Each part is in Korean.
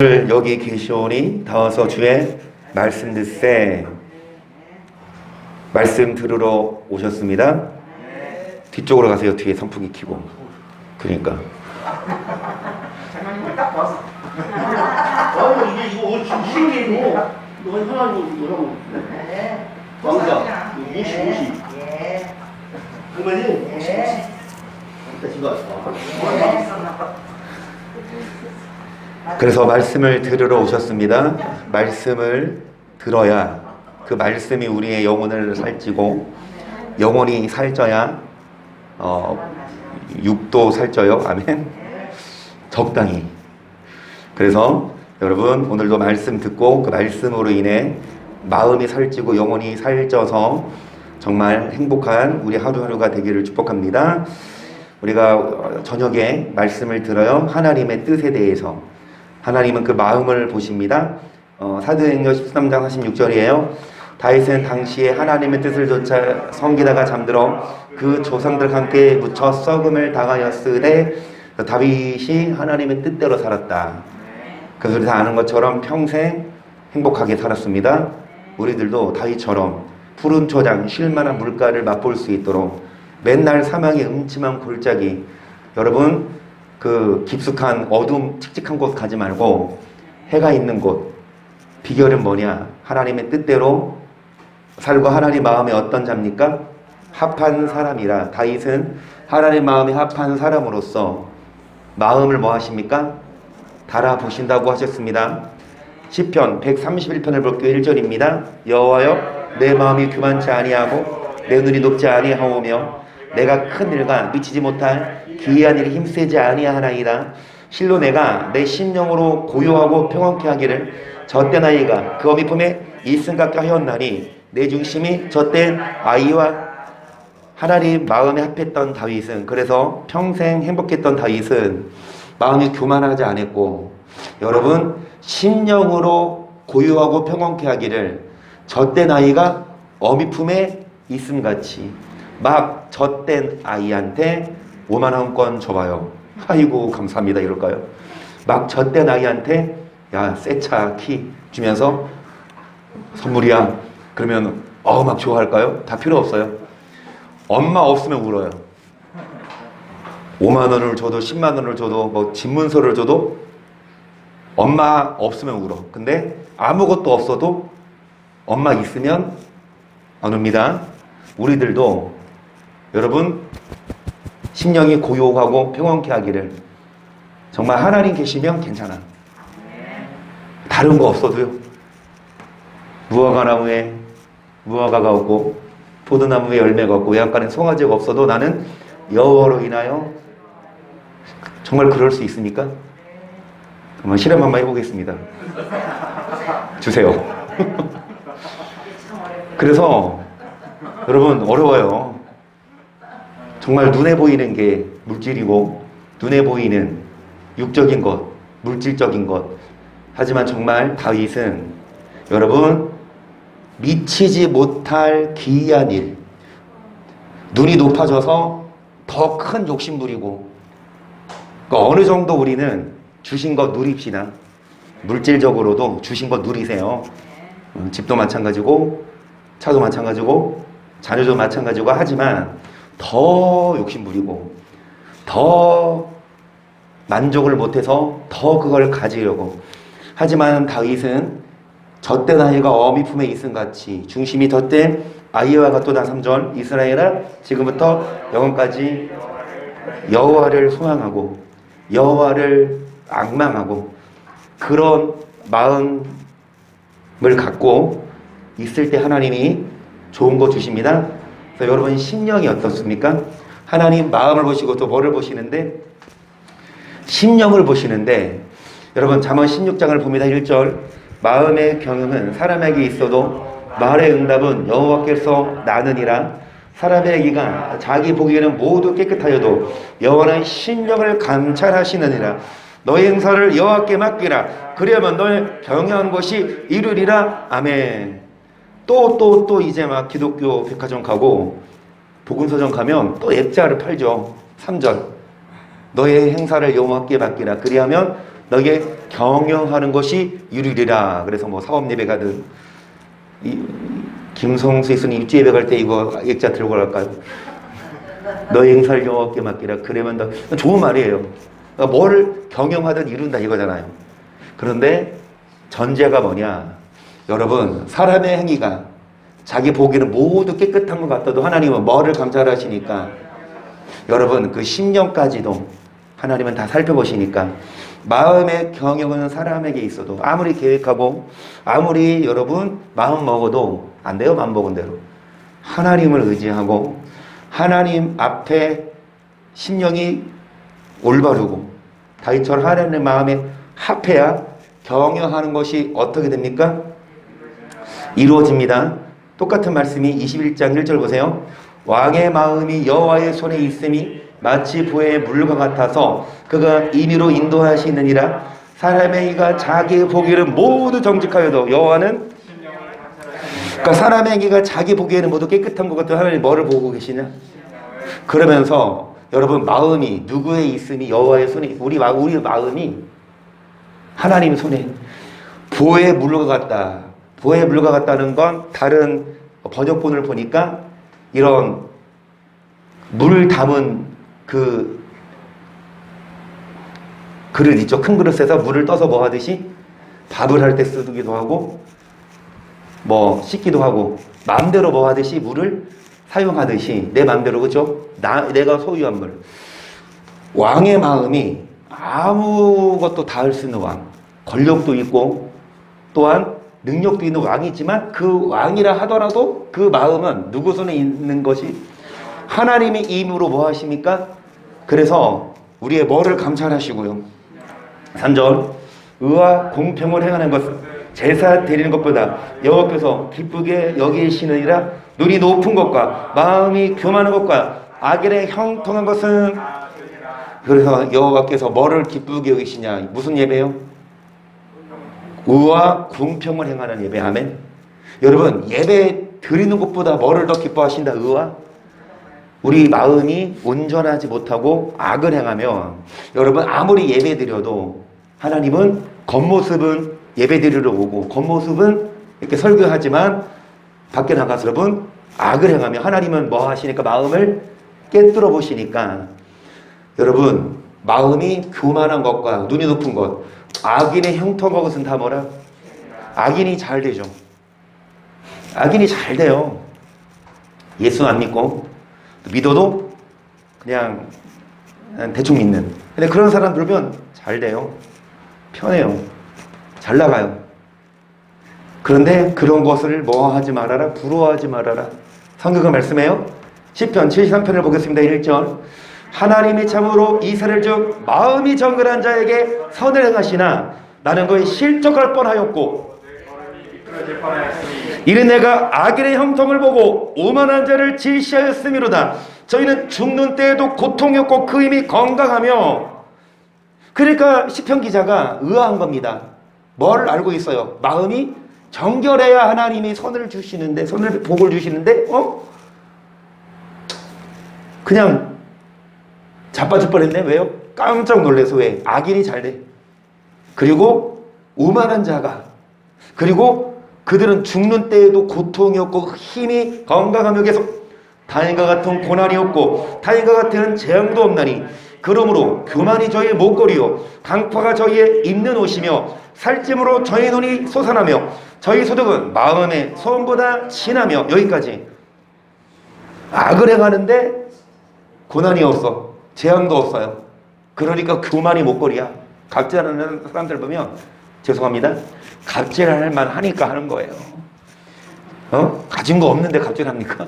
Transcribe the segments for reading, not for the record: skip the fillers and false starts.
여기 계시오니 다와서 주의 말씀 듣세. 말씀 들으러 오셨습니다. 뒤쪽으로 가세요. 뒤에 선풍기 켜고. 그러니까 장난이 딱 봤어. 이거 신기해. 너 하나님 뭐라고? 왕자. 무시. 그러면은 무시. 일단 집에 왔어. 그래서 말씀을 들으러 오셨습니다. 말씀을 들어야 그 말씀이 우리의 영혼을 살찌고 영혼이 살쪄야 육도 살쪄요. 아멘. 적당히. 그래서 여러분 오늘도 말씀 듣고 그 말씀으로 인해 마음이 살찌고 영혼이 살쪄서 정말 행복한 우리 하루하루가 되기를 축복합니다. 우리가 저녁에 말씀을 들어요. 하나님의 뜻에 대해서. 하나님은 그 마음을 보십니다. 사도행전 13장 46절이에요. 다윗은 당시에 하나님의 뜻을 조차 섬기다가 잠들어 그 조상들과 함께 묻혀 썩음을 당하였으되 다윗이 하나님의 뜻대로 살았다. 그래서 우리 다 아는 것처럼 평생 행복하게 살았습니다. 우리들도 다윗처럼 푸른 초장 쉴만한 물가를 맛볼 수 있도록 맨날 사망의 음침한 골짜기, 여러분 그 깊숙한 어둠 칙칙한 곳 가지 말고 해가 있는 곳. 비결은 뭐냐? 하나님의 뜻대로 살고 하나님 마음에 어떤 자입니까? 합한 사람이라. 다윗은 하나님 마음에 합한 사람으로서 마음을 뭐 하십니까? 달아보신다고 하셨습니다. 시편 131편을 볼게요. 1절입니다. 여호와여, 내 마음이 교만치 아니하고 내 눈이 높지 아니하오며 내가 큰 일과 미치지 못할 기이한 일에 힘쓰지 아니하나이다. 실로 내가 내 심령으로 고요하고 평안케 하기를 젖된 아이가 그 어미 품에 있음 같게 하였나니 내 중심이 젖된 아이와 하나님 마음에 합했던 다윗은, 그래서 평생 행복했던 다윗은 마음이 교만하지 않았고, 여러분 심령으로 고요하고 평안케 하기를 젖된 아이가 어미 품에 있음 같이. 막 젖된 아이한테 5만 원권 줘봐요. 아이고 감사합니다 이럴까요? 막 젖된 아이한테 야 새 차 키 주면서 선물이야 그러면 막 좋아할까요? 다 필요 없어요. 엄마 없으면 울어요. 5만 원을 줘도 10만 원을 줘도 뭐 집문서를 줘도 엄마 없으면 울어. 근데 아무것도 없어도 엄마 있으면 안 웁니다. 우리들도 여러분 심령이 고요하고 평온케 하기를, 정말 하나님 계시면 괜찮아. 다른 거 없어도요. 무화과 나무에 무화과가 없고 포도나무에 열매가 없고 외양간에 송아지가 없어도 나는 여호와로 인하여, 정말 그럴 수 있습니까? 한번 실험 한번 해보겠습니다. 주세요. 그래서 여러분 어려워요. 정말 눈에 보이는 게 물질이고 눈에 보이는 육적인 것, 물질적인 것. 하지만 정말 다윗은 여러분 미치지 못할 기이한 일, 눈이 높아져서 더 큰 욕심 부리고, 그러니까 어느 정도 우리는 주신 것 누립시다. 물질적으로도 주신 것 누리세요. 집도 마찬가지고 차도 마찬가지고 자녀도 마찬가지고. 하지만 더 욕심 부리고 더 만족을 못해서 더 그걸 가지려고. 하지만 다윗은 젖된 아이가 어미 품에 있음 같이 중심이 젖된 아이와 같도다. 3절 이스라엘아 지금부터 영원까지 여호와를 소망하고 여호와를 앙망하고, 그런 마음을 갖고 있을 때 하나님이 좋은 거 주십니다. 그래서 여러분 심령이 어떻습니까? 하나님 마음을 보시고 또 뭐를 보시는데? 심령을 보시는데, 여러분 잠언 16장을 봅니다. 1절 마음의 경영은 사람에게 있어도 말의 응답은 여호와께서 나느니라. 사람의 얘기가 자기 보기에는 모두 깨끗하여도 여호와는 심령을 감찰하시느니라. 너의 행사를 여호와께 맡기라. 그리하면 너의 경영한 것이 이루리라. 아멘. 또 이제 막 기독교 백화점 가고 복음서점 가면 또 액자를 팔죠. 3절 너의 행사를 여호와께 맡기라. 그리하면 너에게 경영하는 것이 유리리라. 그래서 뭐 사업 예배 가든 김성수 예수님 입주 예배 갈 때 이거 액자 들고 갈까요? 너 행사를 여호와께 맡기라. 그러면 더 좋은 말이에요. 그러니까 뭘 경영하든 이룬다 이거잖아요. 그런데 전제가 뭐냐? 여러분, 사람의 행위가 자기 보기에는 모두 깨끗한 것 같아도 하나님은 뭐를 감찰하시니까, 여러분 그 심령까지도 하나님은 다 살펴보시니까, 마음의 경영은 사람에게 있어도 아무리 계획하고 아무리 여러분 마음 먹어도 안 돼요. 마음 먹은 대로 하나님을 의지하고 하나님 앞에 심령이 올바르고 다윗처럼 하나님의 마음에 합해야 경영하는 것이 어떻게 됩니까? 이루어집니다. 똑같은 말씀이 21장 1절 보세요. 왕의 마음이 여호와의 손에 있음이 마치 부의 물과 같아서 그가 임의로 인도하시느니라. 사람의 이가 자기 보기에는 모두 정직하여도 여호와는, 그러니까 사람의 행위가 자기 보기에는 모두 깨끗한 것 같아도 하나님 뭐를 보고 계시냐? 그러면서 여러분 마음이 누구의 있음이 여호와의 손에, 우리 마음이 하나님 손에 보의 물과 같다. 보의 물과 같다는 건 다른 번역본을 보니까 이런 물 담은 그 그릇 있죠. 큰 그릇에서 물을 떠서 뭐 하듯이 밥을 할 때 쓰기도 하고 뭐 씻기도 하고 마음대로 뭐 하듯이 물을 사용하듯이 내 마음대로, 그죠? 내가 소유한 물. 왕의 마음이 아무것도 다 할 수 있는 왕, 권력도 있고 또한 능력도 있는 왕이지만 그 왕이라 하더라도 그 마음은 누구 손에 있는 것이 하나님이 임으로 뭐 하십니까? 그래서 우리의 뭐를 감찰하시고요. 3절 의와 공평을 행하는 것은 제사 드리는 것보다 여호와께서 기쁘게 여기시느니라. 눈이 높은 것과 마음이 교만한 것과 악인의 형통한 것은, 그래서 여호와께서 뭐를 기쁘게 여기시냐? 무슨 예배요? 의와 공평을 행하는 예배. 아멘. 여러분 예배 드리는 것보다 뭐를 더 기뻐하신다? 의와, 우리 마음이 온전하지 못하고 악을 행하면 여러분 아무리 예배 드려도 하나님은 겉모습은 예배 드리러 오고 겉모습은 이렇게 설교하지만 밖에 나가서 여러분 악을 행하면 하나님은 뭐 하시니까? 마음을 깨뜨려 보시니까. 여러분 마음이 교만한 것과 눈이 높은 것, 악인의 형통한 것은 다 뭐라? 악인이 잘 되죠. 악인이 잘 돼요. 예수 안 믿고 믿어도 그냥 대충 믿는. 근데 그런 사람 들면 잘 돼요. 편해요. 잘 나가요. 그런데 그런 것을 뭐 하지 말아라? 부러워하지 말아라. 성경은 말씀해요. 시편 73편을 보겠습니다. 1절. 하나님이 참으로 이스라엘 중 마음이 정결한 자에게 선을 행하시나 나는 그의 실족할 뻔하였고 이는 내가 악인의 형통을 보고 오만한 자를 질시하였음이로다. 저희는 죽는 때에도 고통이 없고 그 힘이 건강하며. 그러니까 시편 기자가 의아한 겁니다. 뭘 알고 있어요? 마음이 정결해야 하나님이 선을 주시는데, 선을 복을 주시는데 그냥 자빠질 뻔했네. 왜요? 깜짝 놀라서. 왜? 악인이 잘 돼. 그리고 오만한 자가, 그리고 그들은 죽는 때에도 고통이 없고 힘이 건강하며 계속 다인과 같은 고난이 없고 다인과 같은 재앙도 없나니 그러므로 교만이 저희의 목걸이요 강파가 저희의 입는 옷이며 살찜으로 저희 눈이 솟아나며 저희 소득은 마음의 소음보다 진하며. 여기까지. 악을 행하는데 고난이 없어, 재앙도 없어요. 그러니까 교만이 목걸이야. 갑질하는 사람들 보면 죄송합니다, 갑질할 만하니까 하는 거예요. 가진 거 없는데 갑질합니까?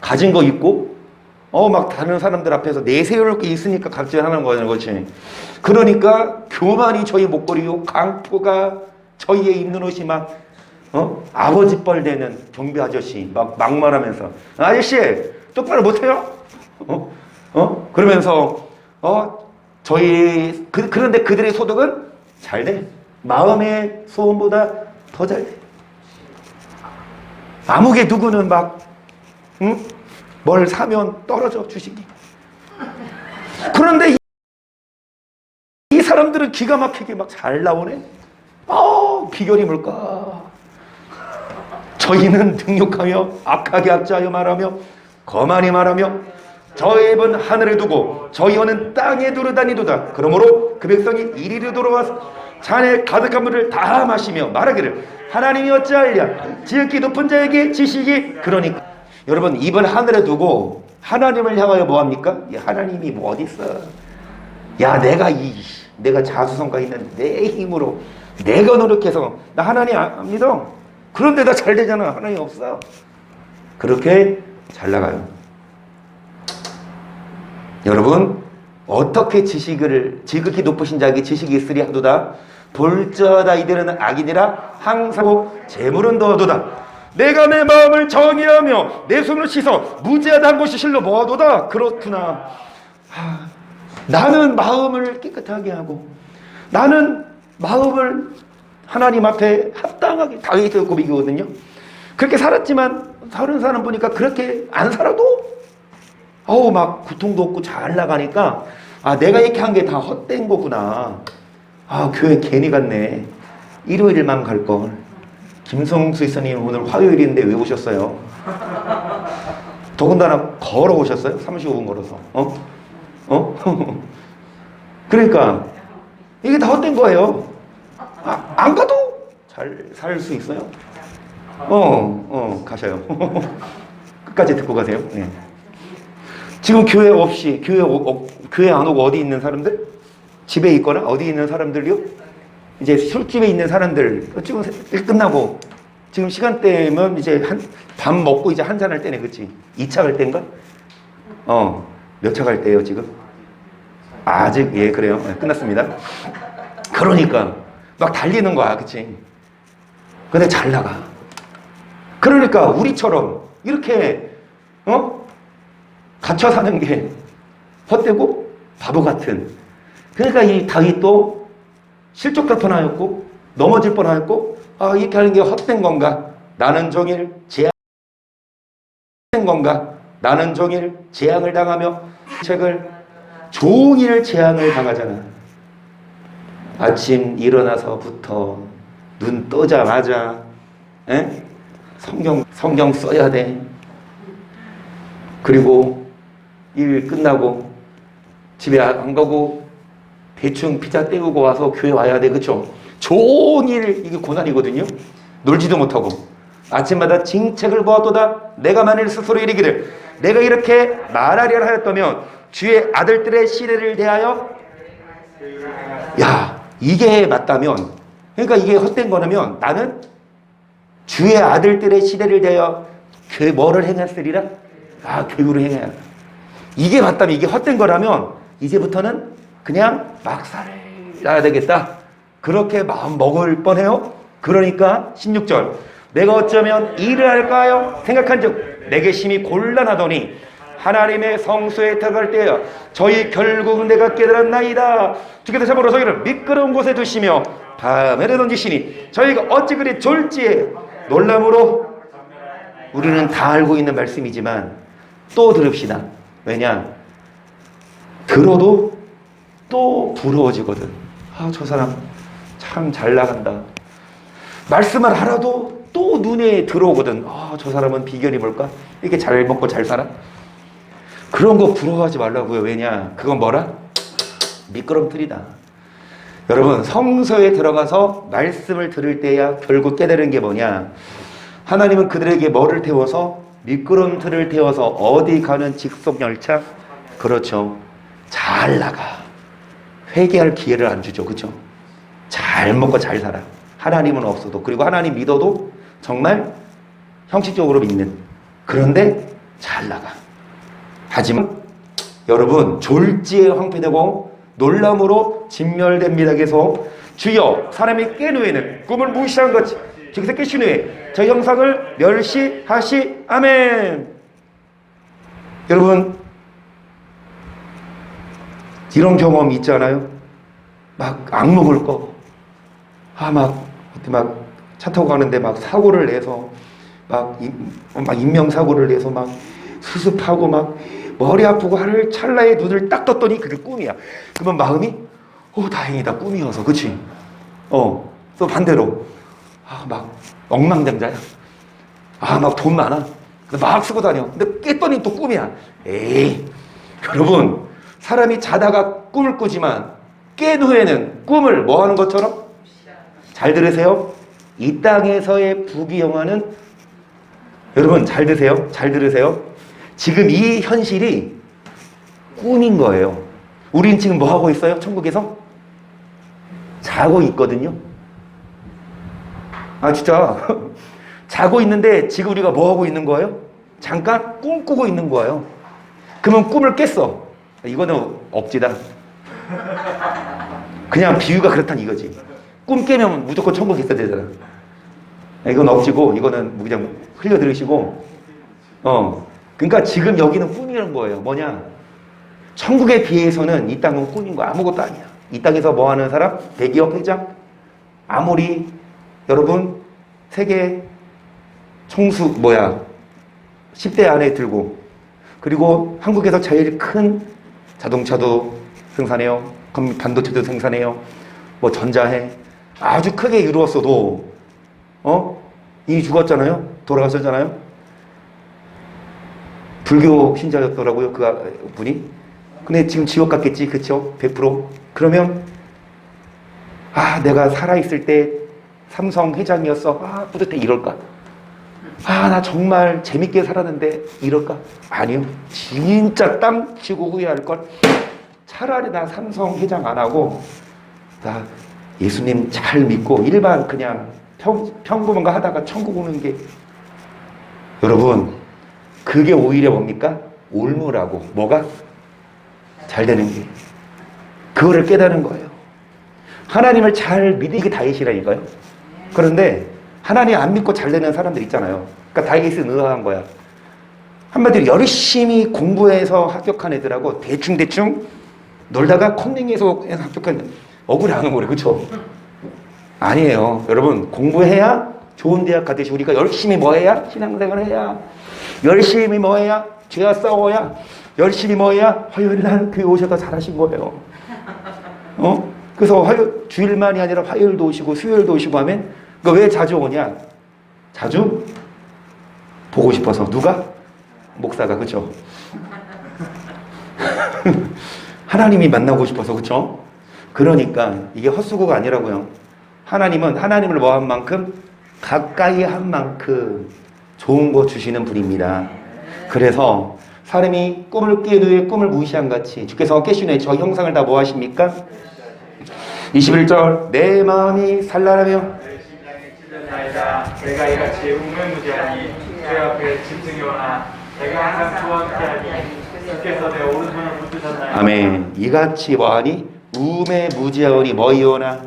가진 거 있고 막 다른 사람들 앞에서 내세울 게 있으니까 갑질하는 거는 거지. 그러니까 교만이 저희 목걸이요 강포가 저희의 입는 옷이 막 아버지 뻘 되는 경비 아저씨 막 막말하면서 아저씨 똑바로 못해요? 그러면서 그런데 그들의 소득은 잘 돼. 마음의 소원보다 더 잘 돼. 아무개 누구는 막 뭘 사면 떨어져 주식이. 그런데 이 사람들은 기가 막히게 막 잘 나오네. 비결이 뭘까? 저희는 능욕하며 악하게 악자하여 말하며 거만히 말하며 저의 입은 하늘에 두고 저희 혀는 땅에 두루 다니도다. 그러므로 그 백성이 이리로 돌아와서 잔에 가득한 물을 다 마시며 말하기를 하나님이 어찌하랴 지극히 높은 자에게 지식이. 그러니까 여러분, 입을 하늘에 두고 하나님을 향하여 뭐합니까? 하나님이 뭐 어디 있어? 야, 내가 자수성가 있는 내 힘으로 내가 노력해서 나 하나님 안 믿어. 그런데 나 잘 되잖아. 하나님 없어. 그렇게 잘 나가요. 여러분, 어떻게 지극히 높으신 자에게 지식이 있으리 하도다. 볼자다 이들은 악이니라 항상 재물은 더하도다. 내가 내 마음을 정의하며 내 손을 씻어 무죄하다 한 것이 실로 모아도다. 그렇구나. 나는 마음을 깨끗하게 하고 나는 마음을 하나님 앞에 합당하게, 다윗의 고백이거든요. 그렇게 살았지만 다른 사람 보니까 그렇게 안 살아도 막 고통도 없고 잘 나가니까 내가 이렇게 한 게 다 헛된 거구나. 교회 괜히 갔네. 일요일만 갈걸. 김성수 이사님 오늘 화요일인데 왜 오셨어요? 더군다나 걸어오셨어요? 35분 걸어서. 그러니까 이게 다 헛된 거예요. 안 가도 잘 살 수 있어요. 가셔요. 끝까지 듣고 가세요. 네. 지금 교회 없이 교회 안 오고 어디 있는 사람들? 집에 있거나 어디 있는 사람들요? 이제 술집에 있는 사람들 지금 일 끝나고 지금 시간대면 이제 밥 먹고 이제 한잔 할 때네, 그치? 2차 갈 때인가? 몇 차 갈 때예요 지금? 아직 그래요. 네, 끝났습니다. 그러니까 막 달리는 거야, 그치? 근데 잘 나가. 그러니까 우리처럼 이렇게 갇혀 사는 게 헛되고 바보 같은. 그러니까 이 다윗도 실족할 뻔하였고 넘어질 뻔하였고 이렇게 하는 게 헛된 건가? 나는 종일 재앙을 당하며 책을 종일 재앙을 당하잖아. 아침 일어나서부터 눈 뜨자마자 성경 써야 돼. 그리고 일 끝나고 집에 안 가고 대충 피자 때우고 와서 교회 와야 돼, 그쵸? 종일 이게 고난이거든요. 놀지도 못하고 아침마다 징책을 보았도다. 내가 만일 스스로 이르기를 내가 이렇게 말하려 하였다면 주의 아들들의 시대를 대하여, 이게 맞다면, 그러니까 이게 헛된 거라면 나는 주의 아들들의 시대를 대하여 뭐를 행했으리라? 교육을 행해야. 이게 맞다면, 이게 헛된 거라면 이제부터는 그냥 막 살아야 되겠다. 그렇게 마음 먹을 뻔해요. 그러니까 16절, 내가 어쩌면 일을 할까요? 생각한즉 내게 심히 곤란하더니 하나님의 성소에 들어갈 때야 저희 결국 내가 깨달았나이다. 주께서 참으로 저희를 미끄러운 곳에 두시며 밤에를 던지시니 저희가 어찌 그리 졸지에 놀람으로. 우리는 다 알고 있는 말씀이지만 또 들읍시다. 왜냐? 들어도 또 부러워지거든. 저 사람 참 잘 나간다. 말씀을 알아도 또 눈에 들어오거든. 저 사람은 비결이 뭘까? 이렇게 잘 먹고 잘 살아? 그런 거 부러워하지 말라고요. 왜냐? 그건 뭐라? 미끄럼틀이다. 여러분, 성소에 들어가서 말씀을 들을 때야 결국 깨달은 게 뭐냐? 하나님은 그들에게 뭐를 태워서? 미끄럼틀을 태워서 어디 가는 직속 열차? 그렇죠. 잘 나가. 회개할 기회를 안 주죠. 그렇죠? 잘 먹고 잘 살아. 하나님은 없어도. 그리고 하나님 믿어도 정말 형식적으로 믿는. 그런데 잘 나가. 하지만 여러분, 졸지에 황폐되고 놀람으로 진멸됩니다. 계속 주여, 사람이 깬 후에는 꿈을 무시한 것이 저기서 깨신 후에 저 형상을 멸시하시. 아멘. 여러분, 이런 경험 있잖아요. 막 악몽을 꿔. 막 차 타고 가는데 막 사고를 내서 막 인명사고를 내서 막 수습하고 막 머리 아프고 하루 찰나에 눈을 딱 떴더니 그게 꿈이야. 그러면 마음이 다행이다. 꿈이어서. 그치? 또 반대로. 막 엉망장자야. 막 돈 많아. 근데 막 쓰고 다녀. 근데 깼더니 또 꿈이야. 에이. 여러분, 사람이 자다가 꿈을 꾸지만 깬 후에는 꿈을 뭐 하는 것처럼? 잘 들으세요. 이 땅에서의 부귀영화는 여러분 잘 드세요. 잘 들으세요. 지금 이 현실이 꿈인 거예요. 우린 지금 뭐 하고 있어요? 천국에서? 자고 있거든요. 진짜. 자고 있는데 지금 우리가 뭐 하고 있는 거예요? 잠깐 꿈꾸고 있는 거예요. 그러면 꿈을 깼어. 이거는 억지다. 그냥 비유가 그렇다는 이거지. 꿈 깨면 무조건 천국에 있어야 되잖아. 이건 억지고 이거는 그냥 흘려 들으시고. 그러니까 지금 여기는 꿈이라는 거예요. 뭐냐? 천국에 비해서는 이 땅은 꿈인 거 아무것도 아니야. 이 땅에서 뭐 하는 사람? 대기업 회장? 아무리 여러분 세계 총수 10대 안에 들고 그리고 한국에서 제일 큰 자동차도 생산해요. 반도체도 생산해요. 전자해. 아주 크게 이루었어도 이미 죽었잖아요. 돌아가셨잖아요. 불교 신자였더라고요. 그 분이. 근데 지금 지옥 갔겠지. 그쵸? 100%. 그러면 내가 살아있을 때 삼성 회장이었어. 뿌듯해. 이럴까? 나 정말 재밌게 살았는데 이럴까? 아니요. 진짜 땅 치고 후회할걸. 차라리 나 삼성 회장 안 하고 나 예수님 잘 믿고 일반 그냥 평범한 거 하다가 천국 오는 게 여러분 그게 오히려 뭡니까? 올무라고. 뭐가? 잘 되는 게. 그거를 깨닫는 거예요. 하나님을 잘 믿는 게 다윗이라니까요. 그런데 하나님 안 믿고 잘 되는 사람들 있잖아요. 그러니까 다윗은 의아한 거야. 한마디로 열심히 공부해서 합격한 애들하고 대충 놀다가 컨닝해서 합격한 억울한 거래. 그쵸? 아니에요. 여러분 공부해야 좋은 대학 가듯이 우리가 열심히 뭐 해야? 신앙생활 해야. 열심히 뭐 해야? 죄와 싸워야. 열심히 뭐 해야? 화요일날 교회 오셔서 잘하신 거예요. 그래서 주일만이 아니라 화요일도 오시고 수요일도 오시고 하면 왜 자주 오냐? 자주 보고 싶어서. 누가? 목사가. 그쵸? 하나님이 만나고 싶어서. 그쵸? 그러니까 이게 헛수고가 아니라고요. 하나님은 하나님을 뭐 한 만큼 가까이 한 만큼 좋은 거 주시는 분입니다. 그래서 사람이 꿈을 깬 후에 꿈을 무시한 같이 주께서 깨신 후에 저 형상을 다 뭐 하십니까? 21절 내 마음이 산란하며 내가 이같이 우매무지하니 주 앞에 짐승이오나 내가 항상 주와 함께하니 주께서 내 오른손을 붙드셨나요? 아멘. 이같이 뭐하니? 우매무지하니 뭐이오나?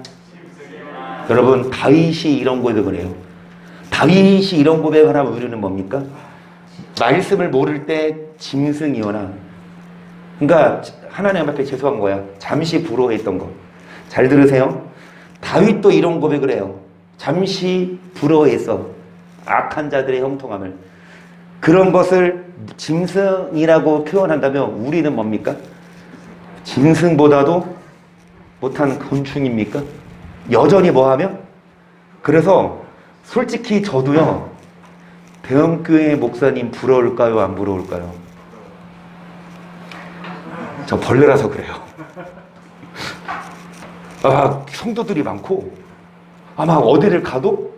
여러분 다윗이 이런 고백을 해요. 다윗이 이런 고백을 하면 우리는 뭡니까? 말씀을 모를 때 짐승이오나. 그러니까 하나님 앞에 죄송한 거야. 잠시 부러워했던 거. 잘 들으세요. 다윗도 이런 고백을 해요. 잠시 부러워했어. 악한 자들의 형통함을. 그런 것을 짐승이라고 표현한다면 우리는 뭡니까? 짐승보다도 못한 곤충입니까? 여전히 뭐하면? 그래서 솔직히 저도요. 대형교회 목사님 부러울까요? 안 부러울까요? 저 벌레라서 그래요. 성도들이 많고 막 어디를 가도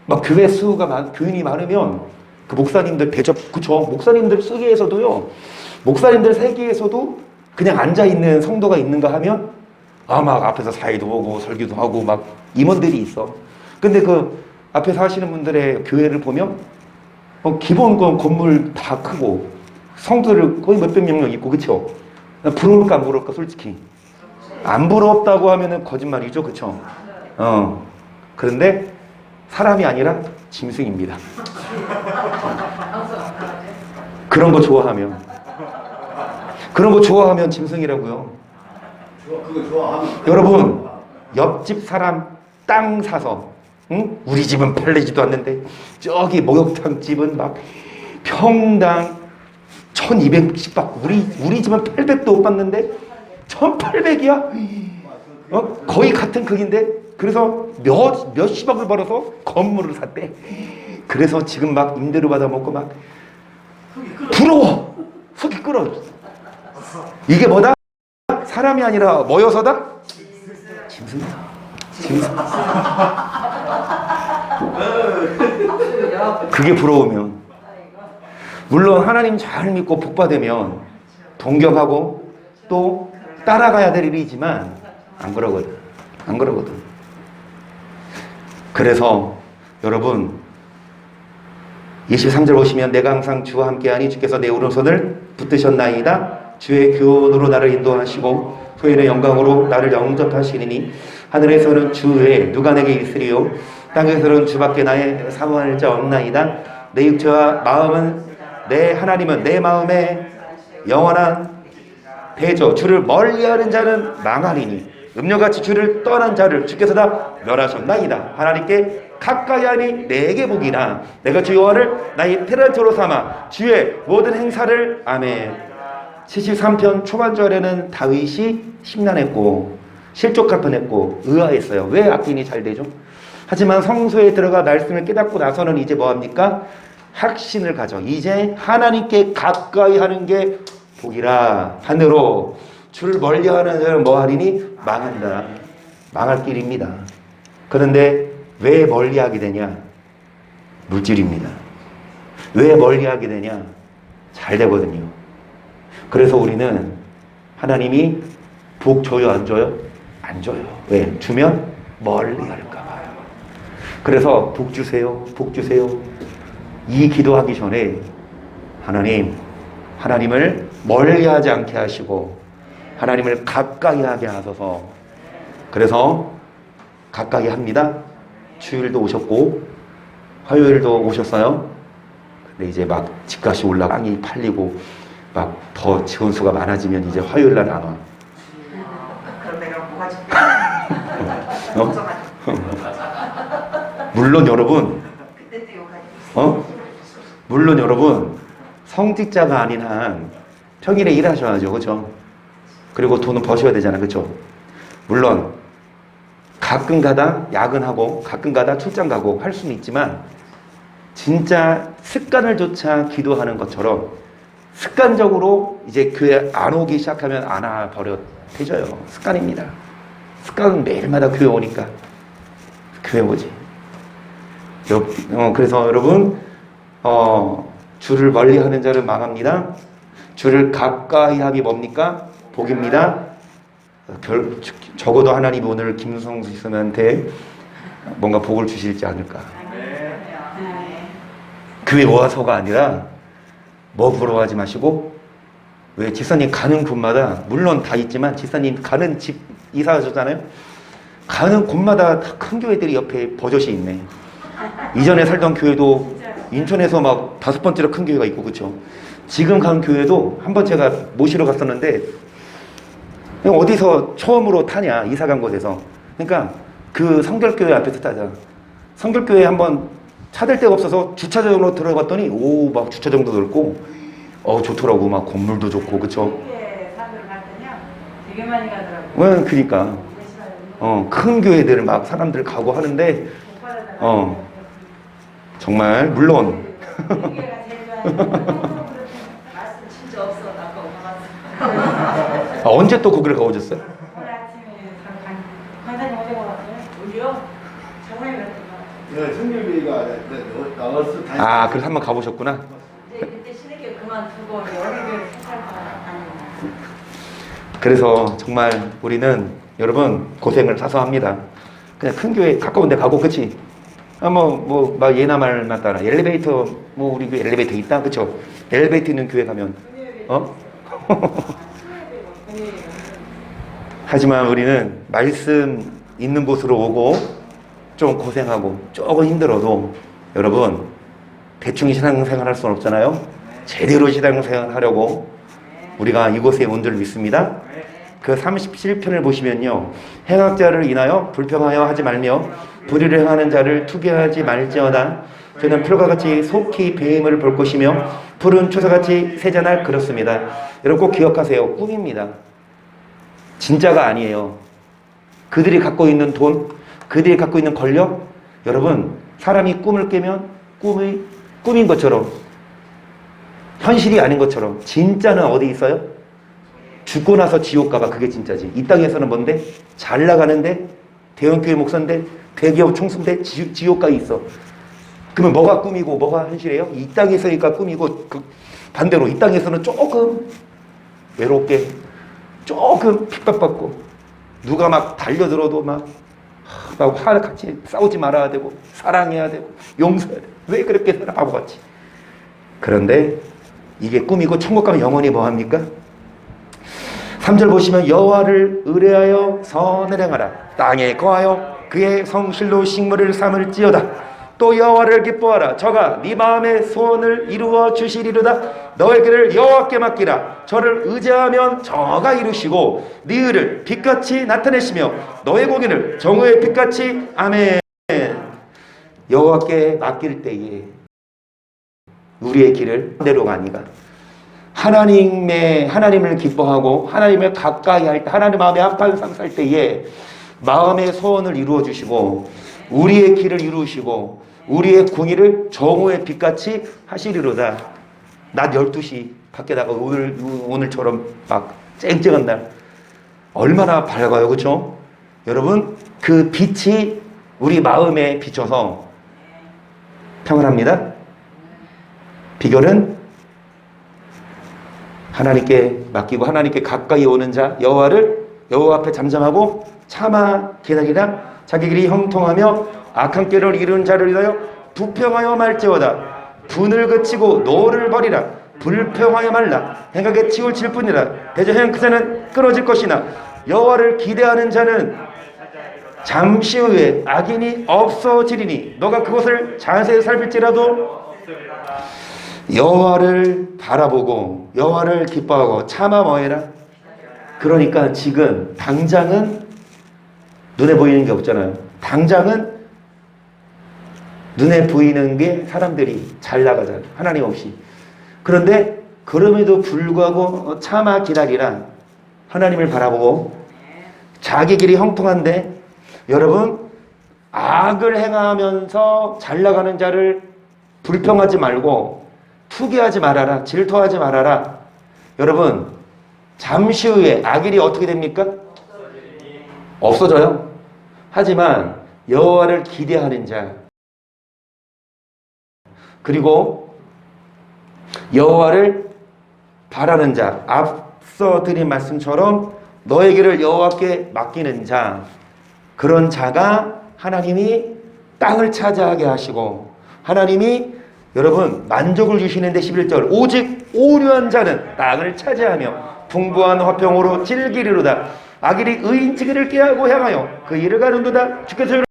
막 교회 수가 교인이 많으면 그 목사님들 대접. 그쵸? 목사님들 세계에서도요. 목사님들 세계에서도 그냥 앉아있는 성도가 있는가 하면 막 앞에서 사회도 오고 설교도 하고 막 임원들이 있어. 근데 그 앞에서 하시는 분들의 교회를 보면 기본 건물 다 크고 성도들 거의 몇백 명 있고. 그쵸? 부러울까 안 부러울까? 솔직히 안 부럽다고 하면은 거짓말이죠. 그쵸? 그런데 사람이 아니라 짐승입니다. 그런 거 좋아하면 짐승이라고요. 그거 좋아하면. 여러분 옆집 사람 땅 사서 우리 집은 팔리지도 않는데 저기 목욕탕 집은 막 평당 1200씩 받고 우리 집은 800도 못 받는데 1800이야? 거의 같은 크기인데 그래서 몇십억을 벌어서 건물을 샀대. 그래서 지금 막 임대료 받아먹고 막 부러워. 속이 끓어. 이게 뭐다? 사람이 아니라 뭐여서다? 짐승이다. 짐승. 그게 부러우면 물론 하나님 잘 믿고 복 받으면 동경하고 또 따라가야 될 일이지만 안 그러거든. 안 그러거든. 그래서 여러분 23절 보시면 내가 항상 주와 함께하니 주께서 내 오른손을 붙드셨나이다. 주의 교훈으로 나를 인도하시고 후에는 영광으로 나를 영접하시리니 하늘에서는 주 외에 누가 내게 있으리요 땅에서는 주밖에 나의 사모할 자 없나이다. 내 육체와 마음은 내 하나님은 내 마음에 영원한 대저 주를 멀리하는 자는 망하리니 음녀같이 주를 떠난 자를 주께서 다 멸하셨나이다. 하나님께 가까이하니 내게 복이라. 내가 주 여호와를 나의 피난처로 삼아 주의 모든 행사를 아멘. 73편 초반절에는 다윗이 심란했고 실족할뻔했고 의아했어요. 왜 악인이 잘 되죠? 하지만 성소에 들어가 말씀을 깨닫고 나서는 이제 뭐합니까? 확신을 가져. 이제 하나님께 가까이 하는 게 복이라. 하늘로 주를 멀리하는 자는 뭐하리니? 망한다. 망할 길입니다. 그런데 왜 멀리하게 되냐? 물질입니다. 왜 멀리하게 되냐? 잘 되거든요. 그래서 우리는 하나님이 복 줘요, 안 줘요? 안 줘요. 왜? 주면 멀리할까 봐요. 그래서 복 주세요, 복 주세요. 이 기도하기 전에 하나님을 멀리하지 않게 하시고 하나님을 가까이 하게 하소서. 그래서 가까이 합니다. 주일도 오셨고 화요일도 오셨어요. 근데 이제 막 집값이 올라가 땅이 팔리고 막 더 직원 수가 많아지면 이제 화요일 날 안 와. 그럼 내가 뭐가 물론 여러분, 그때 또 욕하지. 물론 여러분 성직자가 아닌 한 평일에 일하셔야죠, 그렇죠? 그리고 돈은 버셔야 되잖아, 그렇죠? 물론 가끔 가다 야근하고 가끔 가다 출장 가고 할 수는 있지만 진짜 습관을 조차 기도하는 것처럼 습관적으로 이제 교회 안 오기 시작하면 안 와 버려져요. 습관입니다. 습관은 매일마다 교회 오니까 교회 오지. 그래서 여러분 주를 멀리하는 자는 망합니다. 주를 가까이 하기 뭡니까? 복입니다. 적어도 하나님이 오늘 김성수 씨한테 뭔가 복을 주실지 않을까. 교회 와서가 아니라 뭐 부러워하지 마시고, 왜 집사님 가는 곳마다 물론 다 있지만 집사님 가는 집 이사하셨잖아요. 가는 곳마다 다 큰 교회들이 옆에 버젓이 있네. 이전에 살던 교회도 인천에서 막 5번째로 큰 교회가 있고, 그렇죠? 지금 간 교회도 한번 제가 모시러 갔었는데 어디서 처음으로 타냐, 이사 간 곳에서. 그러니까 그 성결교회 앞에서 타자. 성결교회 한번 차댈 데가 없어서 주차장으로 들어갔더니 막 주차장도 넓고 좋더라고. 막 건물도 좋고, 그쵸? 사람들 갔더니요 되게 많이 가더라고요. 그니까 큰 교회들 막 사람들 가고 하는데 정말 물론 말씀 진짜 없어. 아까 오빠가 언제 또 거기를 가오셨어요? 오늘 아침에 간사님 어제 왔어요. 우리요? 정말 그랬던 성경비가 나왔을 때. 그래서 한번 가보셨구나. 이제 그때 신학교 그만두고 여러 교회 생활하고 다니고. 그래서 정말 우리는 여러분 고생을 사서 합니다. 그냥 큰 교회 가까운 데 가고, 그치? 막 예나 말만 따라 엘리베이터, 우리 교회 엘리베이터 있다, 그쵸? 엘리베이터 있는 교회 가면 하지만 우리는 말씀 있는 곳으로 오고 좀 고생하고 조금 힘들어도 여러분 대충 신앙생활 할 수는 없잖아요. 제대로 신앙생활 하려고 우리가 이곳에 온 줄 믿습니다. 그 37편을 보시면요, 행악자를 인하여 불평하여 하지 말며 불의를 행하는 자를 투기하지 말지어다. 저는 풀과 같이 속히 배임을 볼 것이며 푸른 초사같이 세자날 그렇습니다. 여러분 꼭 기억하세요. 꿈입니다. 진짜가 아니에요. 그들이 갖고 있는 돈, 그들이 갖고 있는 권력. 여러분, 사람이 꿈을 깨면 꿈인 것처럼, 현실이 아닌 것처럼 진짜는 어디 있어요? 죽고 나서 지옥 가봐. 그게 진짜지. 이 땅에서는 뭔데? 잘 나가는데, 대형교회 목사인데, 대기업 총수인데 지옥 가 있어. 그러면 뭐가 꿈이고 뭐가 현실이에요? 이 땅에서니까 꿈이고, 반대로 이 땅에서는 조금 외롭게, 조금 핍박받고, 누가 막 달려들어도 막 같이 싸우지 말아야 되고, 사랑해야 되고, 용서해야 되고. 왜 그렇게 살아? 바보같이. 그런데 이게 꿈이고, 천국 가면 영원히 뭐합니까? 3절 보시면 여호와를 의뢰하여 선을 행하라. 땅에 거하여 그의 성실로 식물을 삼을지어다. 또 여호와를 기뻐하라. 저가 네 마음의 소원을 이루어 주시리로다. 너의 길을 여호와께 맡기라. 저를 의지하면 저가 이루시고 네 의를 빛같이 나타내시며 너의 고기를 정오의 빛같이. 아멘. 여호와께 맡길 때에 우리의 길을 대로가 아니가 하나님을 기뻐하고 하나님을 가까이 할 때, 하나님 마음에 합한 삶 살 때에 마음의 소원을 이루어 주시고 우리의 길을 이루시고 우리의 궁의를 정오의 빛같이 하시리로다. 낮 12시 밖에 나가 오늘처럼 막 쨍쨍한 날 얼마나 밝아요, 그렇죠? 여러분, 그 빛이 우리 마음에 비춰서 평안합니다. 비결은 하나님께 맡기고 하나님께 가까이 오는 자, 여호와 앞에 잠잠하고 참아 기다리라. 자기 길이 형통하며 악한 길을 이루는 자를 위하여 부평하여 말지어다. 분을 그치고 노를 버리라. 불평하여 말라. 행하게 치울칠 뿐이라. 대저행 그 자는 끊어질 것이나 여호와를 기대하는 자는 잠시 후에 악인이 없어지리니 너가 그것을 자세히 살필지라도 여호와를 바라보고 여호와를 기뻐하고 참아 뭐해라. 그러니까 지금 당장은 눈에 보이는 게 없잖아요. 당장은 눈에 보이는 게 사람들이 잘 나가잖아요. 하나님 없이. 그런데 그럼에도 불구하고 참아 기다리라. 하나님을 바라보고 자기 길이 형통한데 여러분, 악을 행하면서 잘 나가는 자를 불평하지 말고 투기하지 말아라. 질투하지 말아라. 여러분, 잠시 후에 악일이 어떻게 됩니까? 없어져요. 하지만 여호와를 기대하는 자, 그리고 여호와를 바라는 자, 앞서 드린 말씀처럼 너의 길을 여호와께 맡기는 자, 그런 자가 하나님이 땅을 차지하게 하시고 하나님이 여러분 만족을 주시는데 11절 오직 오류한 자는 땅을 차지하며 풍부한 화평으로 즐기리로다. 악일이 의인치기를 깨하고 향하여 그 일을 가는도다. 주께서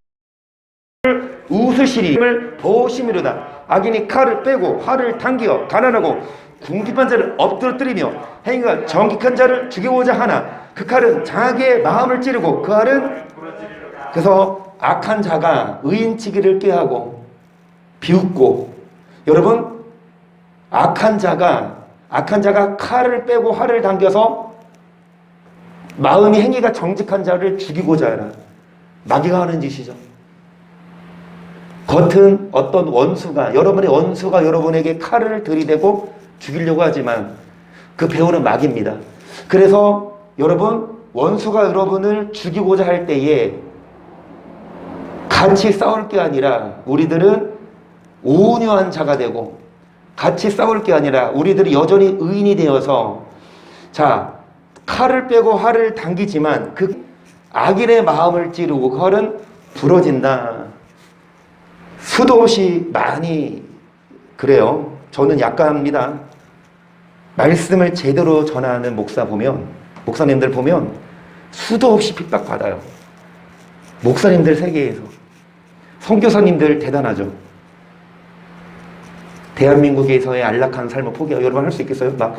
웃으시리를 보심이로다. 악인이 칼을 빼고 활을 당기어 가난하고 궁핍한 자를 엎드러뜨리며 행위가 정직한 자를 죽이고자 하나 그 칼은 자기의 마음을 찌르고 그 칼은. 그래서 악한 자가 의인치기를 꾀하고 비웃고, 여러분, 악한 자가 칼을 빼고 활을 당겨서 마음이 행위가 정직한 자를 죽이고자 하나. 마귀가 하는 짓이죠. 겉은 어떤 원수가, 여러분의 원수가 여러분에게 칼을 들이대고 죽이려고 하지만 그 배우는 마귀입니다. 그래서 여러분, 원수가 여러분을 죽이고자 할 때에 같이 싸울 게 아니라 우리들은 온유한 자가 되고, 같이 싸울 게 아니라 우리들이 여전히 의인이 되어서, 자, 칼을 빼고 활을 당기지만 그 악인의 마음을 찌르고 그 활은 부러진다. 수도 없이 많이 그래요. 저는 약간합니다. 말씀을 제대로 전하는 목사님들 보면 수도 없이 핍박받아요. 목사님들 세계에서. 선교사님들 대단하죠. 대한민국에서의 안락한 삶을 포기하고, 여러분 할 수 있겠어요? 막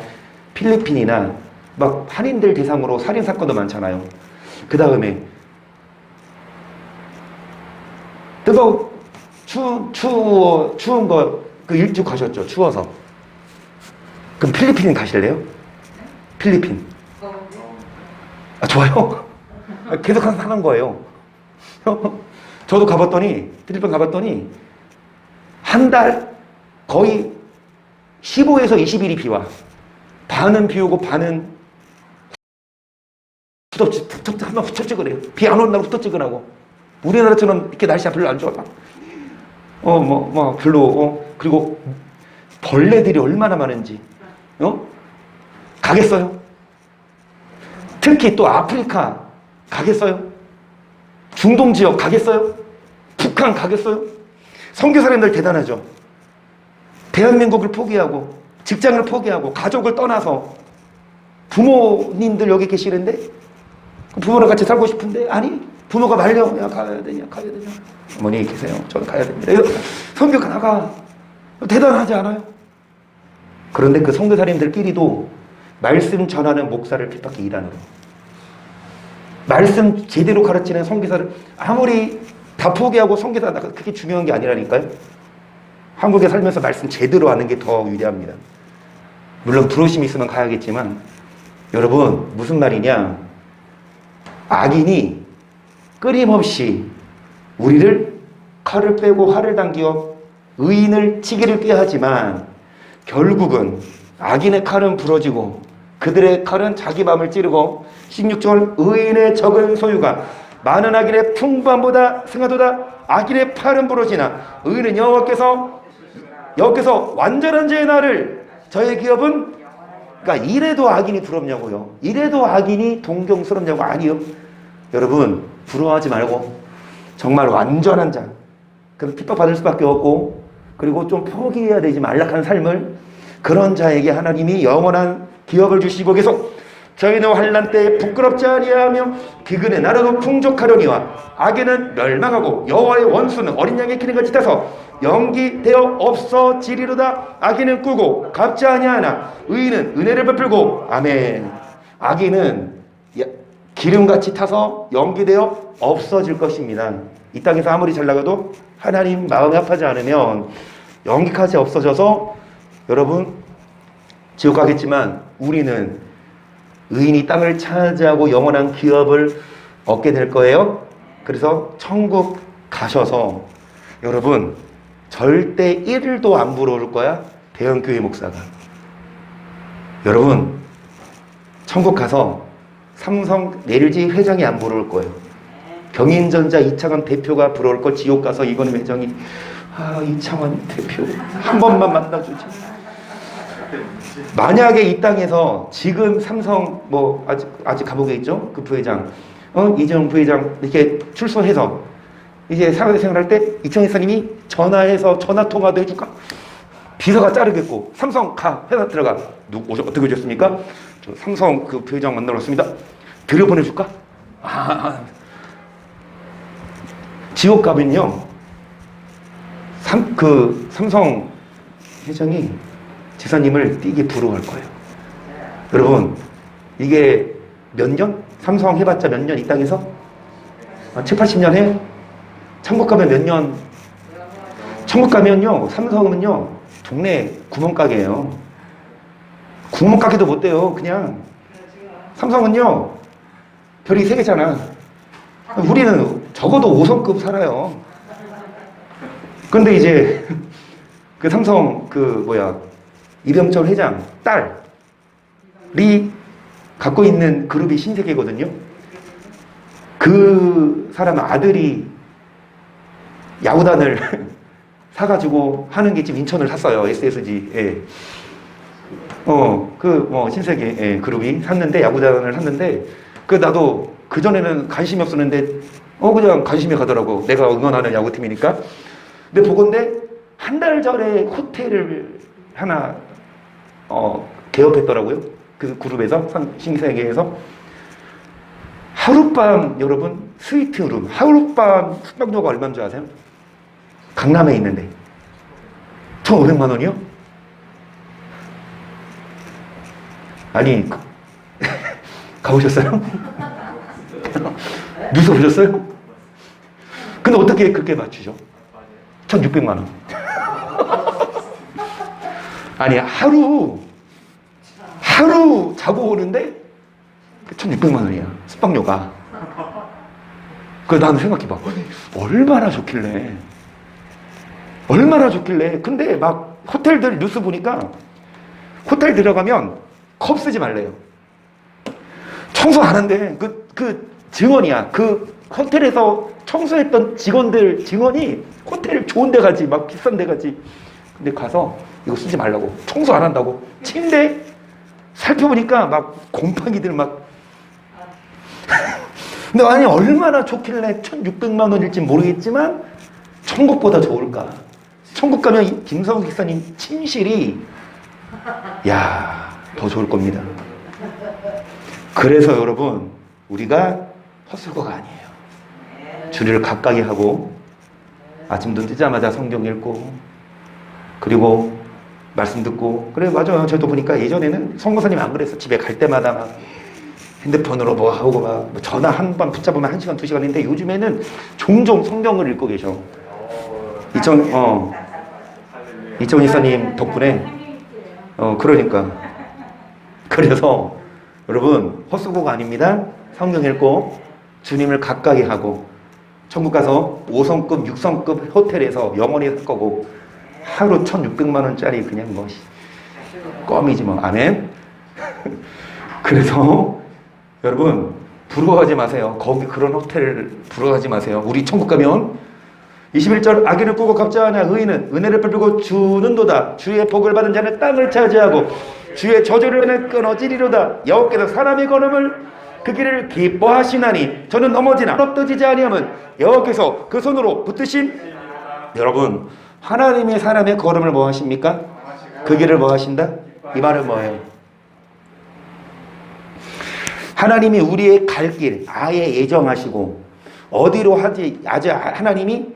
필리핀이나 막 한인들 대상으로 살인사건도 많잖아요. 그 다음에 추운 거 그 일주 가셨죠. 추워서. 그럼 필리핀 가실래요? 필리핀. 아, 좋아요? 계속 하는 거예요. 저도 가봤더니, 필리핀 가봤더니, 한 달 거의 15에서 20일이 비 와. 반은 비 오고 반은 한번 후텁지근해요. 비 안 온다고 후텁지근하고. 우리나라처럼 이렇게 날씨가 별로 안 좋아. 별로, 그리고 벌레들이 얼마나 많은지, 가겠어요? 특히 또 아프리카 가겠어요? 중동 지역 가겠어요? 북한 가겠어요? 선교사님들 대단하죠. 대한민국을 포기하고 직장을 포기하고 가족을 떠나서 부모님들 여기 계시는데 부모랑 같이 살고 싶은데 아니 부모가 말려. 야 가야 되냐. 어머니 계세요. 저는 가야 됩니다. 선교가 나가. 대단하지 않아요? 그런데 그 선교사님들끼리도 말씀 전하는 목사를 핍박해 일하는 거예요. 말씀 제대로 가르치는 선교사를 아무리 다 포기하고 선교사 나가 그게 중요한 게 아니라니까요. 한국에 살면서 말씀 제대로 하는 게 더 유리합니다. 물론 부르심이 있으면 가야겠지만 여러분 무슨 말이냐, 악인이 끊임없이 우리를 칼을 빼고 활을 당겨 의인을 치기를 꾀하지만 결국은 악인의 칼은 부러지고 그들의 칼은 자기 마음을 찌르고 16절 의인의 적은 소유가 많은 악인의 풍부함보다 승하도다. 악인의 팔은 부러지나 의인은 여호와께서 완전한 자의 날을 저의 기업은, 그러니까 이래도 악인이 부럽냐고요. 이래도 악인이 동경스럽냐고. 아니요. 여러분 부러워하지 말고 정말 완전한 자, 그럼 핍박받을 수밖에 없고 그리고 좀 포기해야 되지 안락한 삶을, 그런 자에게 하나님이 영원한 기업을 주시고 계속 저희는 환난 때에 부끄럽지 아니하며 기근의 나라도 풍족하려니와 악에는 멸망하고 여호와의 원수는 어린 양의 기름같이 타서 연기되어 없어지리로다. 악인은 꾸고 갚지 아니하나 의인은 은혜를 베풀고. 아멘. 악인은 기름같이 타서 연기되어 없어질 것입니다. 이 땅에서 아무리 잘 나가도 하나님 마음이 아파하지 않으면 연기까지 없어져서 여러분 지옥 가겠지만 우리는 의인이 땅을 차지하고 영원한 기업을 얻게 될 거예요. 그래서 천국 가셔서 여러분 절대 1일도 안 부러울 거야. 대형교회 목사가. 여러분 천국 가서 삼성 LG 회장이 안 부러울 거예요. 경인전자 이창원 대표가 부러울 걸. 지옥 가서 이건희 회장이 이창원 대표 한 번만 만나주지. 만약에 이 땅에서 지금 삼성 아직 감옥에 있죠? 그 부회장 이재용 부회장 이렇게 출소해서 이제 사회생활 할 때 이창원 이사님이 전화해서 전화통화도 해줄까? 비서가 자르겠고 삼성 가 회사 들어가. 어떻게 오셨습니까? 저 삼성 그 부회장 만나러 왔습니다. 들여보내줄까? 지옥 가면요 삼성 회장이 지사님을 되게 부러워할 거예요. 여러분 이게 몇 년? 삼성 해봤자 몇 년 이 땅에서? 7, 80년 해? 천국 가면 몇 년? 천국 가면요 삼성은요 동네 구멍가게예요. 구멍가게도 못 돼요. 그냥 삼성은요 별이 3개잖아. 우리는 적어도 5성급 살아요. 근데 이제 그 삼성 이병철 회장 딸이 갖고 있는 그룹이 신세계거든요. 그 사람 아들이 야구단을 사가지고 하는 게 지금 인천을 샀어요. SSG. 예. 신세계 그룹이 샀는데 야구단을 샀는데 나도 그전에는 관심이 없었는데 그냥 관심이 가더라고. 내가 응원하는 야구팀이니까. 근데 보건대 한 달 전에 호텔을 하나 개업했더라고요. 그 그룹에서 신세계에서 하룻밤 여러분 스위트룸 하룻밤 숙박료가 얼마인 줄 아세요? 강남에 있는데 1,500만 원이요? 아니 가보셨어요? 누서 보셨어요? 근데 어떻게 그렇게 맞추죠? 1,600만 원. 아니 하루 자고 오는데 1,600만 원이야 숙박료가. 그래서 나는 생각해봐. 얼마나 좋길래. 얼마나 좋길래. 근데 막 호텔들 뉴스 보니까 호텔 들어가면 컵 쓰지 말래요. 청소 안 한대. 그 증언이야. 그 호텔에서 청소했던 직원들 증언이 호텔 좋은 데 가지. 막 비싼 데 가지. 근데 가서 이거 쓰지 말라고. 청소 안 한다고. 침대 살펴보니까 막 곰팡이들 막. 근데 아니 얼마나 좋길래 1,600만 원일지 모르겠지만 천국보다 좋을까. 천국 가면 이 김성우 기사님 침실이 더 좋을 겁니다. 그래서 여러분 우리가 헛술거가 아니에요. 주를 가까이 하고 아침 눈 뜨자마자 성경 읽고 그리고 말씀 듣고. 그래 맞아요. 저도 보니까 예전에는 성모사님 안 그랬어. 집에 갈 때마다 막 핸드폰으로 뭐 하고 막 전화 한 번 붙잡으면 1시간 2시간인데 요즘에는 종종 성경을 읽고 계셔. 이천 이사님 덕분에 그러니까 그래서 여러분 헛수고가 아닙니다. 성경 읽고 주님을 가까이 하고 천국 가서 5성급 6성급 호텔에서 영원히 살 거고 하루 1,600만 원짜리 그냥 뭐 껌이지 뭐. 아멘. 그래서 여러분 부러워하지 마세요. 거기 그런 호텔 부러워하지 마세요. 우리 천국 가면 21절 악인을 꾸고 갚지 않아 의인은 은혜를 베풀고 주는도다. 주의 복을 받은 자는 땅을 차지하고 주의 저주를 끊어지리로다. 여호와께서 사람의 걸음을 그 길을 기뻐하시나니 저는 넘어지나 엎어지지 아니하면 여호와께서 그 손으로 붙드신. 여러분 하나님이 사람의 걸음을 뭐 하십니까? 그 길을 뭐 하신다? 이 말은 뭐예요? 하나님이 우리의 갈 길 아예 예정하시고 어디로 하지 아주 하나님이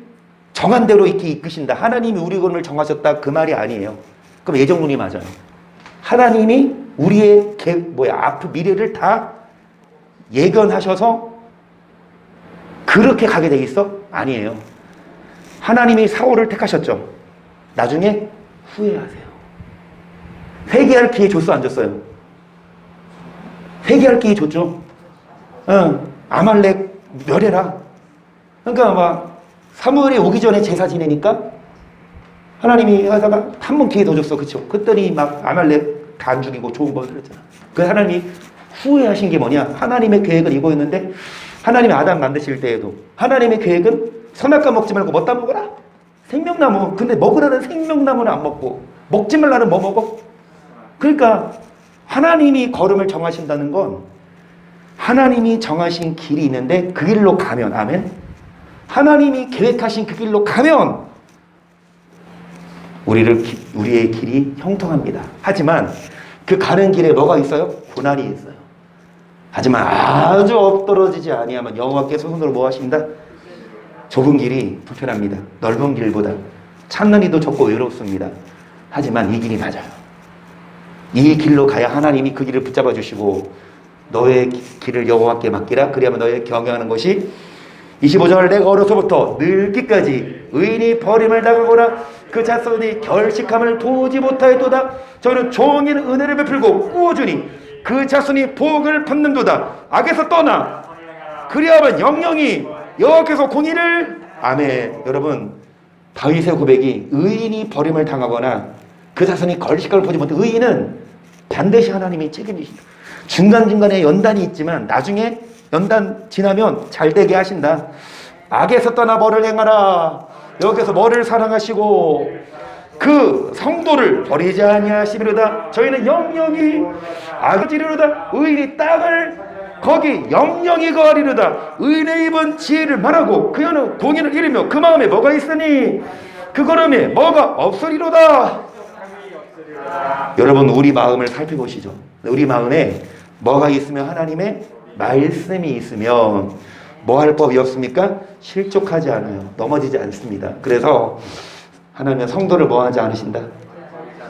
정한 대로 이렇게 이끄신다. 하나님이 우리 걸음을 정하셨다. 그 말이 아니에요. 그럼 예정론이 맞아요. 하나님이 우리의 앞 미래를 다 예견하셔서 그렇게 가게 돼 있어? 아니에요. 하나님이 사울을 택하셨죠. 나중에 후회하세요. 회개할 기회 줬어 안 줬어요? 회개할 기회 줬죠. 아말렉 멸해라. 그러니까 막 사무엘이 오기 전에 제사 지내니까 하나님이 하다가 한 번 기회 더 줬어. 그쵸? 그랬더니 막 아말렉 다 안 죽이고 좋은 거 그랬잖아. 그 하나님이 후회하신 게 뭐냐? 하나님의 계획은 이거였는데 하나님이 아담 만드실 때에도 하나님의 계획은 선악과 먹지 말고 뭐 따먹어라? 생명나무. 근데 먹으라는 생명나무는 안 먹고 먹지 말라는 뭐 먹어? 그러니까 하나님이 걸음을 정하신다는 건 하나님이 정하신 길이 있는데 그 길로 가면 아멘. 하나님이 계획하신 그 길로 가면 우리의 길이 형통합니다. 하지만 그 가는 길에 뭐가 있어요? 고난이 있어요. 하지만 아주 엎떨어지지 아니하면 여호와께서 손으로 뭐 하신다? 좁은 길이 불편합니다. 넓은 길보다 찾는 이도 적고 외롭습니다. 하지만 이 길이 맞아요. 이 길로 가야 하나님이 그 길을 붙잡아 주시고 너의 길을 여호와께 맡기라. 그리하면 너의 경영하는 것이 25절 내가 어려서부터 늙기까지 의인이 버림을 당하거나 그 자손이 결식함을 도지 못하였도다. 저는 종일 은혜를 베풀고 꾸어주니 그 자손이 복을 받는도다. 악에서 떠나 그리하면 영영이 여호와께서 공의를. 아멘. 여러분 다윗의 고백이 의인이 버림을 당하거나 그 자손이 결식함을 보지 못해. 의인은 반드시 하나님이 책임지신다. 중간중간에 연단이 있지만 나중에 연단 지나면 잘 되게 하신다. 악에서 떠나 뭐를 행하라. 여기서 뭐를 사랑하시고 그 성도를 버리지 아니하시리로다. 저희는 영영이 악을 지르로다. 의인이 땅을 거기 영영이 거하리로다. 의인의 입은 지혜를 말하고 그 혀는 공의를 이루며 그 마음에 뭐가 있으니 그 걸음에 뭐가 없으리로다. 여러분 우리 마음을 살펴보시죠. 우리 마음에 뭐가 있으면 하나님의 말씀이 있으면 뭐 할 법이 없습니까? 실족하지 않아요. 넘어지지 않습니다. 그래서 하나님은 성도를 뭐 하지 않으신다?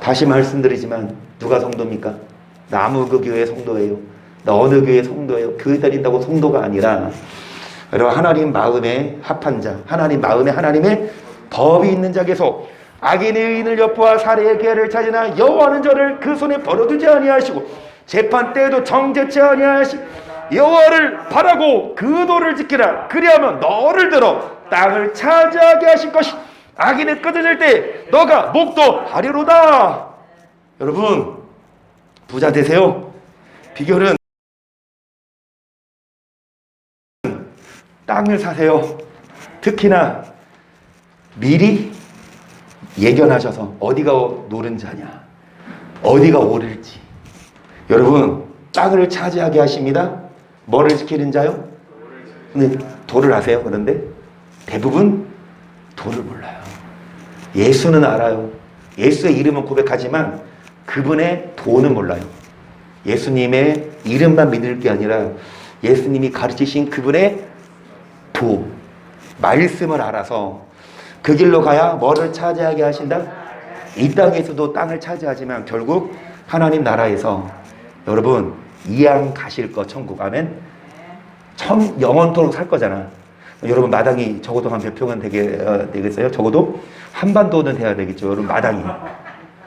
다시 말씀드리지만 누가 성도입니까? 나 아무 그 교회 성도예요. 나 어느 교회 성도예요. 교회 다닌다고 성도가 아니라 여러분 하나님 마음에 합한 자, 하나님 마음에 하나님의 법이 있는 자께서 악인의 의인을 엿보아 살해의 기회를 찾으나 여호와는 저를 그 손에 버려두지 아니하시고 재판 때에도 정죄치 아니하시고 여호와를 바라고 그 도를 지키라. 그리하면 너를 들어 땅을 차지하게 하실 것이 악인이 끊어질 때 너가 목도하리로다. 여러분 부자 되세요. 비결은 땅을 사세요. 특히나 미리 예견하셔서 어디가 노른 자냐, 어디가 오를지. 여러분 땅을 차지하게 하십니다. 뭐를 지키는 자요? 네, 도를 아세요? 그런데 대부분 도를 몰라요. 예수는 알아요. 예수의 이름은 고백하지만 그분의 도는 몰라요. 예수님의 이름만 믿을 게 아니라 예수님이 가르치신 그분의 도, 말씀을 알아서 그 길로 가야 뭐를 차지하게 하신다? 이 땅에서도 땅을 차지하지만 결국 하나님 나라에서 여러분 이양 가실 거 천국. 아멘. 영원토록 살 거잖아. 여러분 마당이 적어도 한 몇 평은 되겠어요? 적어도 한반도는 돼야 되겠죠. 여러분 마당이.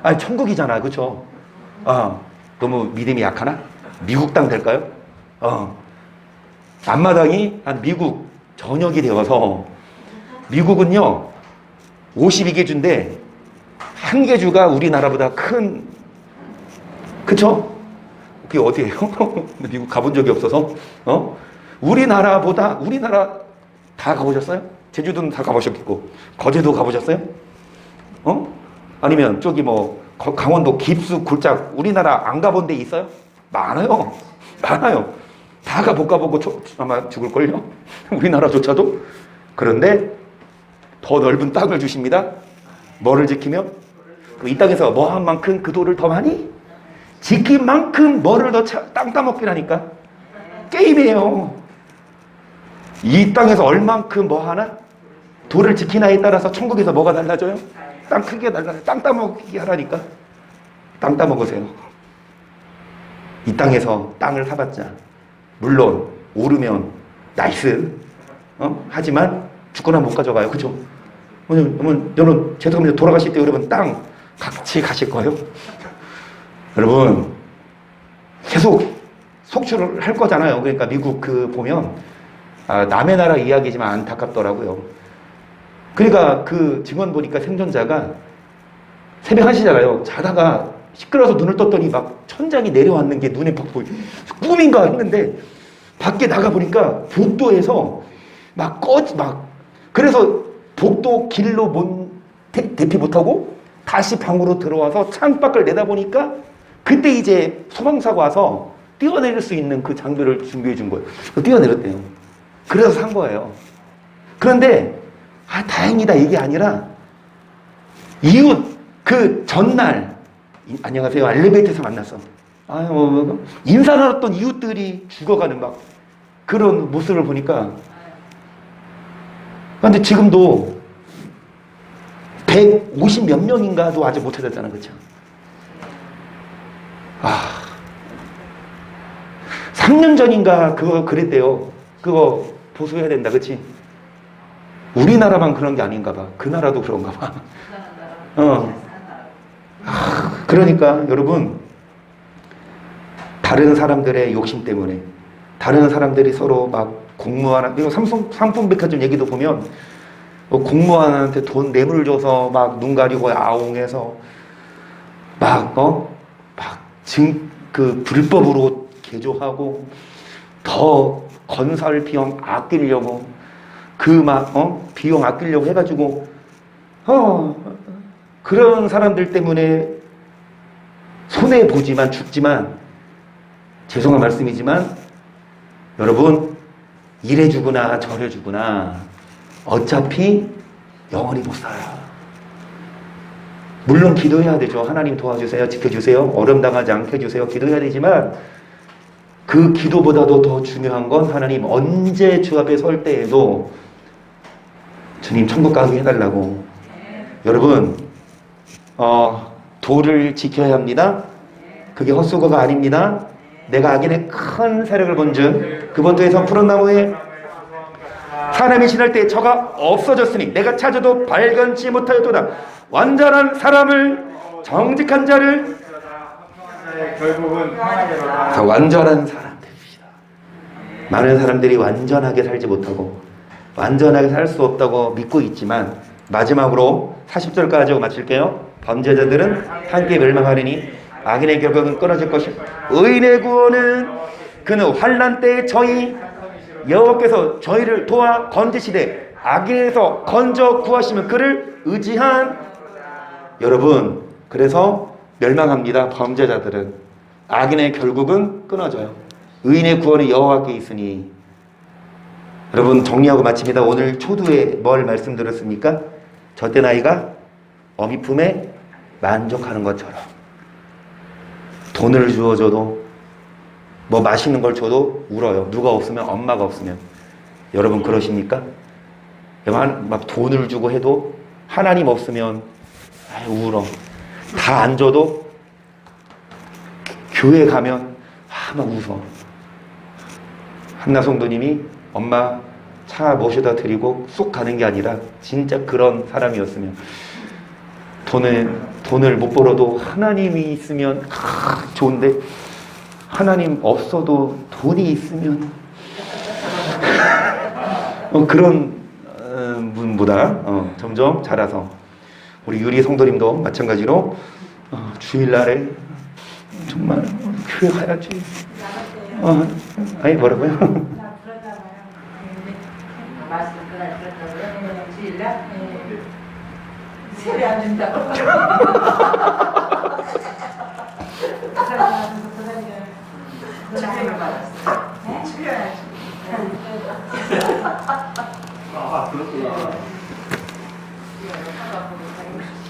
아니 천국이잖아, 그렇죠? 너무 믿음이 약하나? 미국 땅 될까요? 앞마당이 한 미국 전역이 되어서 미국은요 52개 주인데 한 개 주가 우리나라보다 큰, 그쵸? 그게 어디예요? 미국 가본 적이 없어서. 우리나라 다 가보셨어요? 제주도는 다 가보셨겠고 거제도 가보셨어요? 아니면 저기 뭐 강원도 깊수 굴짝 우리나라 안 가본 데 있어요? 많아요. 다 못 가보고 아마 죽을걸요? 우리나라조차도. 그런데 더 넓은 땅을 주십니다. 뭐를 지키며? 이 땅에서 뭐 한 만큼 그 도를 더 많이 지킨 만큼 뭐를 더 땅 따먹기라니까. 게임이에요. 이 땅에서 얼만큼 뭐 하나? 도를 지키나에 따라서 천국에서 뭐가 달라져요? 땅 크기가 달라져요. 땅 따먹기 하라니까. 땅 따먹으세요. 이 땅에서 땅을 사봤자 물론 오르면 나이스. 하지만 죽거나 못 가져가요. 그죠? 여러분 죄송합니다. 돌아가실 때 여러분 땅 같이 가실 거예요? 여러분 계속 속출을 할 거잖아요. 그러니까 미국 보면 남의 나라 이야기지만 안타깝더라고요. 그러니까 그 증언 보니까 생존자가 새벽 1시잖아요. 자다가 시끄러워서 눈을 떴더니 막 천장이 내려왔는 게 눈에 팍 보이. 꿈인가 했는데 밖에 나가 보니까 복도에서 그래서 복도 길로 대피 못하고 다시 방으로 들어와서 창밖을 내다보니까 그때 이제 소방사가 와서 뛰어내릴 수 있는 그 장비를 준비해 준 거예요. 뛰어내렸대요. 그래서 산 거예요. 그런데 다행이다 이게 아니라 이웃 그 전날 안녕하세요 엘리베이터에서 만났어. 인사 나눴던 이웃들이 죽어가는 막 그런 모습을 보니까. 그런데 지금도 150 몇 명인가도 아직 못 찾았잖아, 그렇죠? 3년 전인가 그거 그랬대요. 그거 보수해야 된다, 그렇지? 우리나라만 그런 게 아닌가 봐. 그 나라도 그런가 봐. 그러니까 여러분 다른 사람들의 욕심 때문에 다른 사람들이 서로 막 공무원, 이거 삼풍백화점 얘기도 보면 공무원한테 돈 뇌물 줘서 막 눈 가리고 아웅해서 불법으로 개조하고 더 건설 비용 아끼려고 비용 아끼려고 해가지고 그런 사람들 때문에 손해 보지만 죽지만 죄송한 말씀이지만 여러분 이래 주구나 저래 주구나 어차피 영원히 못 살아요. 물론 기도해야 되죠. 하나님 도와주세요. 지켜주세요. 어려움 당하지 않게 해주세요. 기도해야 되지만 그 기도보다도 더 중요한 건 하나님 언제 주 앞에 설 때에도 주님 천국 가게 해달라고. 여러분 도를 지켜야 합니다. 그게 헛수고가 아닙니다. 내가 악인의 큰 세력을 본즉 그번 도에서 푸른 나무에 사람이 지날 때 저가 없어졌으니 내가 찾아도 발견치 못하였도다. 완전한 사람을 정직한 자를 결국은 평안이로다. 완전한 사람 됩시다. 많은 사람들이 완전하게 살지 못하고 완전하게 살 수 없다고 믿고 있지만 마지막으로 40절까지 마칠게요. 범죄자들은 함께 멸망하리니 악인의 결국은 끊어질 것이요 의인의 구원은 그는 환난 때에 저희 여호와께서 저희를 도와 건지시되 악인에서 건져 구하시면 그를 의지한 여러분 그래서 멸망합니다. 범죄자들은 악인의 결국은 끊어져요. 의인의 구원이 여호와께 있으니 여러분 정리하고 마칩니다. 오늘 초두에 뭘 말씀드렸습니까? 젖된 아이가 어미 품에 만족하는 것처럼 돈을 주어줘도 뭐 맛있는 걸 줘도 울어요. 누가 없으면 엄마가 없으면. 여러분 그러십니까? 막 돈을 주고 해도 하나님 없으면 울어. 다 안 줘도 교회 가면 막 웃어. 한나 성도님이 엄마 차 모셔다 드리고 쑥 가는 게 아니라 진짜 그런 사람이었으면 돈을 못 벌어도 하나님이 있으면 좋은데 하나님 없어도 돈이 있으면 그런 분보다 점점 자라서 우리 유리 성도님도 마찬가지로 주일날에 정말 교회 가야지. 아니 뭐라고요? 나 그러잖아요. 말씀 그날 그랬다고요? 주일날? 세배 안 준다고. 주일날 받았어. 주일날. 아, 그렇구나.